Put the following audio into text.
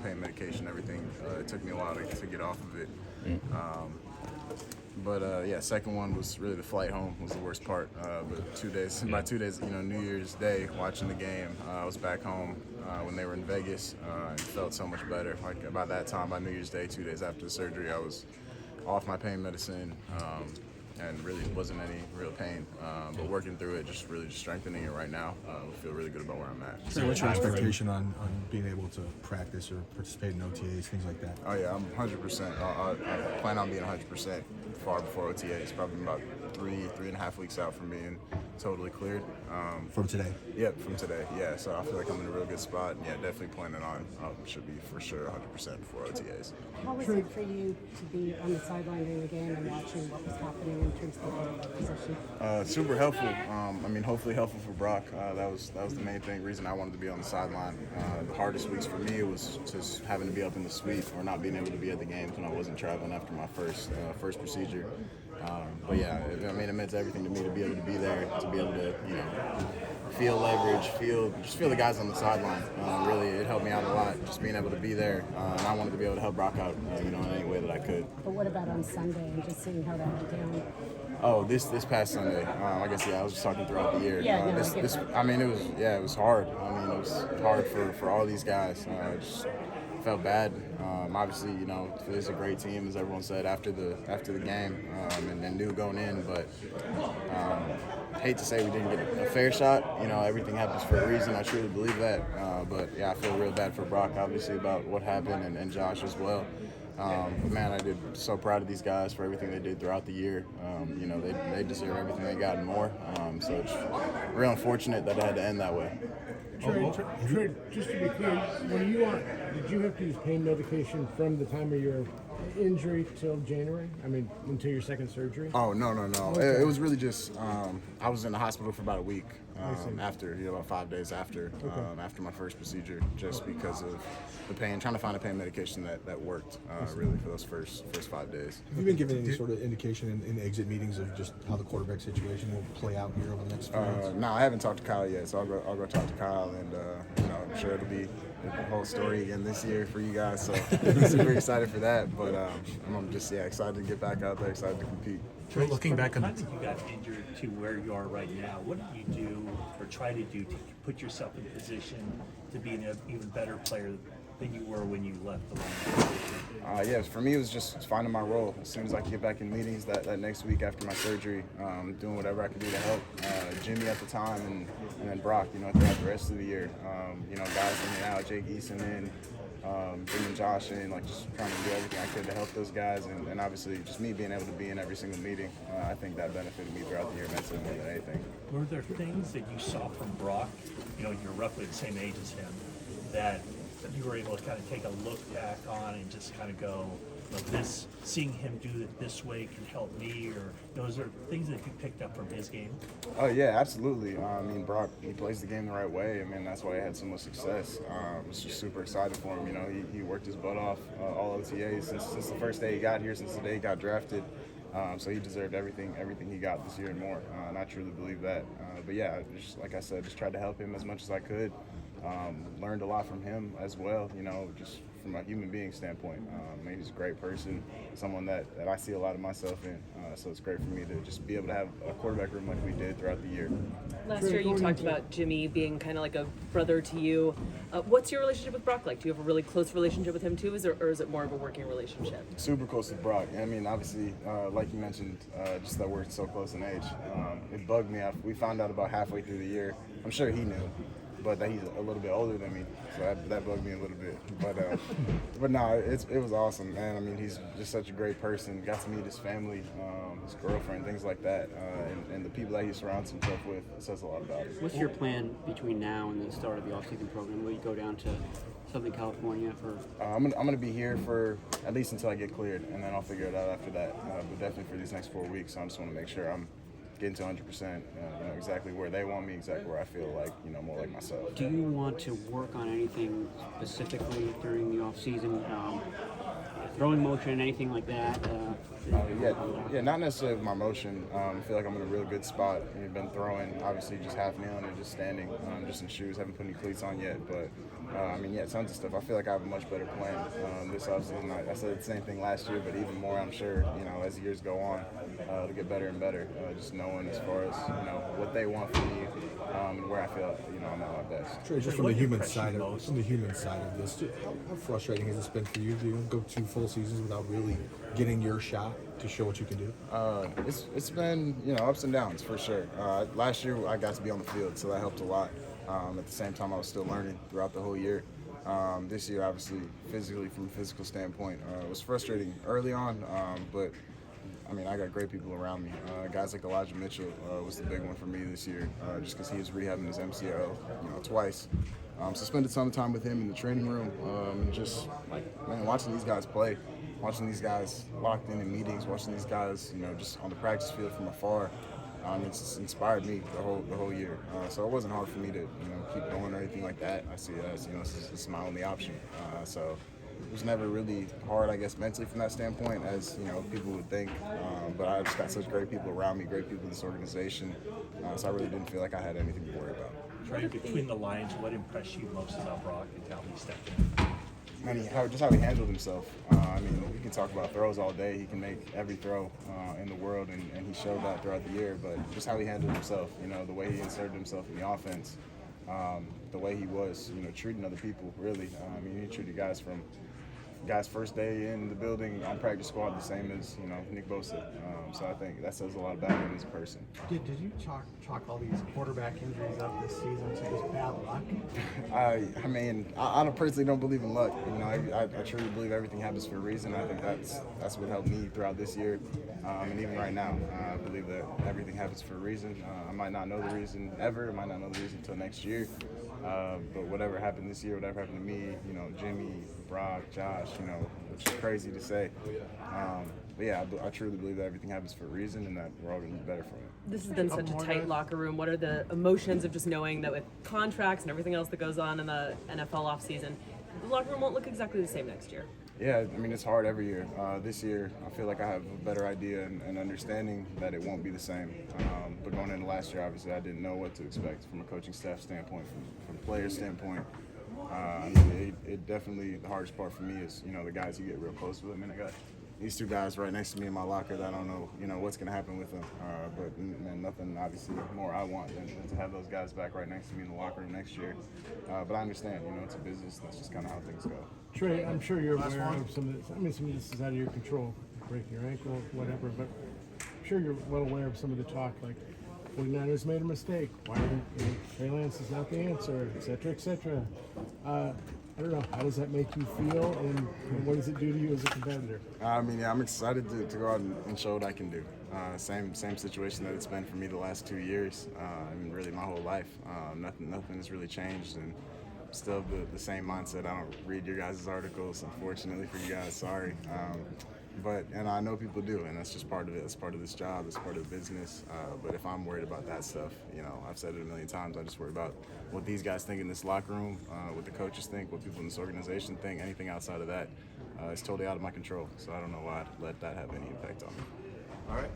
pain medication, everything. It took me a while to get off of it. But second one was really the flight home was the worst part. But 2 days, by 2 days, New Year's Day, watching the game, I was back home when they were in Vegas and felt so much better. Like by that time, by New Year's Day, 2 days after the surgery, I was off my pain medicine and really wasn't any real pain. But working through it, just strengthening it right now. I feel really good about where I'm at. So what's your expectation on being able to practice or participate in OTAs, things like that? Oh yeah, I'm 100%. I plan on being 100% far before OTAs, probably about 3.5 weeks out from being totally cleared. From today? Yep, from today, yeah. So I feel like I'm in a real good spot. And yeah, definitely planning on, should be for sure 100% before OTAs. How was it for you to be on the sideline during the game and watching what was happening in terms of the position? Super helpful. Hopefully helpful for Brock. That was the main reason I wanted to be on the sideline. The hardest weeks for me was just having to be up in the suite or not being able to be at the games when I wasn't traveling after my first procedure. But yeah, it meant everything to me to be able to be there, to be able to, feel leverage, feel the guys on the sideline. Really, it helped me out a lot, just being able to be there. And I wanted to be able to help Brock out, in any way that I could. But what about on Sunday and just seeing how that went down? Oh, this past Sunday. I guess I was just talking throughout the year. Yeah, it was hard. It was hard for all these guys. Just felt bad. Obviously, it's a great team, as everyone said after the game, and knew going in. But hate to say we didn't get a fair shot. Everything happens for a reason. I truly believe that. But yeah, I feel real bad for Brock, obviously, about what happened, and Josh as well. Man, I did so proud of these guys for everything they did throughout the year. They deserve everything they got and more. So it's real unfortunate that it had to end that way. Trey, just to be clear, did you have to use pain medication from the time of your injury till January? Until your second surgery? Oh, no. Okay. It was really just, I was in the hospital for about a week after, about 5 days after my first procedure, just because of the pain, trying to find a pain medication that worked really for those first 5 days. Have you been given any sort of indication in exit meetings of just how the quarterback situation will play out here over the next few months? No, I haven't talked to Kyle yet, so I'll go talk to Kyle, and I'm sure it'll be the whole story again this year for you guys. So super excited for that, but I'm just excited to get back out there, excited to compete. Trey, looking back on the time you got injured to where you are right now, what do you do or try to do to put yourself in position to be an even better player than you were when you left the line? For me, it was just finding my role. As soon as I could get back in meetings that next week after my surgery, doing whatever I could do to help Jimmy at the time and then Brock, throughout the rest of the year. Guys in and out, Jake Eason in, bringing Josh in, just trying to do everything I could to help those guys. And obviously, just me being able to be in every single meeting, I think that benefited me throughout the year mentally more than anything. Were there things that you saw from Brock, you're roughly the same age as him, that you were able to kind of take a look back on and just kind of go, seeing him do it this way can help me, or those are things that you picked up from his game? Oh yeah, absolutely. Brock, he plays the game the right way. That's why he had so much success. I was just super excited for him. He worked his butt off all OTAs since the first day he got here, since the day he got drafted. So he deserved everything he got this year and more, and I truly believe that. But yeah, just like I said, just tried to help him as much as I could. Learned a lot from him as well, just from a human being standpoint. He's a great person, someone that I see a lot of myself in. So it's great for me to just be able to have a quarterback room like we did throughout the year. Last year you talked about Jimmy being kind of like a brother to you. What's your relationship with Brock like? Do you have a really close relationship with him too, or is it more of a working relationship? Super close with Brock. Obviously, like you mentioned, just that we're so close in age. It bugged me. We found out about halfway through the year. I'm sure he knew, but that he's a little bit older than me, so that bugged me a little bit. But no, it was awesome, man. He's just such a great person. Got to meet his family, his girlfriend, things like that, and the people that he surrounds himself with. It says a lot about it. What's your plan between now and the start of the off-season program? Will you go down to Southern California for? I'm gonna be here for at least until I get cleared, and then I'll figure it out after that. But definitely for these next 4 weeks, so I just want to make sure I'm getting to 100%, exactly where they want me, exactly where I feel like, more like myself. Do you want to work on anything specifically during the off season? Throwing motion, anything like that? Yeah, not necessarily with my motion. I feel like I'm in a real good spot. I've been throwing, obviously, just half kneeling or just standing, just in shoes. Haven't put any cleats on yet, but I mean, yeah, tons of stuff. I feel like I have a much better plan this offseason. I said the same thing last year, but even more, I'm sure, as the years go on, to get better and better. Just knowing as far as, what they want from me and where I feel, I'm at my best. Trey, just from the human side of this, how frustrating has this been for you? Do you go 2 full seasons without really getting your shot to show what you can do? It's been, ups and downs for sure. Last year I got to be on the field, so that helped a lot. At the same time, I was still learning throughout the whole year. This year, obviously, physically, from a physical standpoint, it was frustrating early on, but I mean, I got great people around me. Guys like Elijah Mitchell was the big one for me this year, just because he was rehabbing his MCL, twice. So spent a ton of time with him in the training room, and just watching these guys play, watching these guys locked in meetings, watching these guys, just on the practice field from afar. It's inspired me the whole year. So it wasn't hard for me to keep going or anything like that. I see it as it's my only option. So it was never really hard, I guess, mentally from that standpoint, as people would think. But I just got such great people around me, great people in this organization. So I really didn't feel like I had anything to worry about. Trey, between the lines, what impressed you most about Brock and how he stepped in? Just how he handled himself. We can talk about throws all day. He can make every throw in the world, and he showed that throughout the year. But just how he handled himself, the way he inserted himself in the offense, the way he was, treating other people, really. He treated guys first day in the building on practice squad the same as, Nick Bosa. So I think that says a lot about him as a person. Did you chalk all these quarterback injuries up this season to just bad luck? I personally don't believe in luck. I truly believe everything happens for a reason. I think that's what helped me throughout this year, and even right now. I believe that everything happens for a reason. I might not know the reason ever. I might not know the reason until next year. But whatever happened this year, whatever happened to me, Jimmy, Brock, Josh, which is crazy to say. But yeah, I truly believe that everything happens for a reason, and that we're all going to be better for it. This has been such a tight locker room. What are the emotions of just knowing that with contracts and everything else that goes on in the NFL offseason, the locker room won't look exactly the same next year? Yeah, it's hard every year. This year, I feel like I have a better idea and understanding that it won't be the same. But going into last year, obviously, I didn't know what to expect from a coaching staff standpoint, from a player standpoint. It definitely, the hardest part for me is, the guys you get real close with. I got these 2 guys right next to me in my locker that I don't know, what's going to happen with them. But nothing, obviously, more I want than to have those guys back right next to me in the locker room next year. But I understand, it's a business. That's just kind of how things go. Trey, I'm sure you're aware of some of this. Some of this is out of your control, breaking your ankle, whatever, but I'm sure you're well aware of some of the talk, like 49ers made a mistake. Why Trey Lance is not the answer, et cetera, et cetera. I don't know, how does that make you feel, and what does it do to you as a competitor? I'm excited to go out and show what I can do. Same situation that it's been for me the last 2 years, really my whole life. Nothing has really changed, and still the same mindset. I don't read your guys' articles, unfortunately for you guys, sorry. And I know people do, and that's just part of it. It's part of this job. It's part of the business. But if I'm worried about that stuff, I've said it a million times. I just worry about what these guys think in this locker room, what the coaches think, what people in this organization think. Anything outside of that is totally out of my control. So I don't know why I'd let that have any impact on me. All right.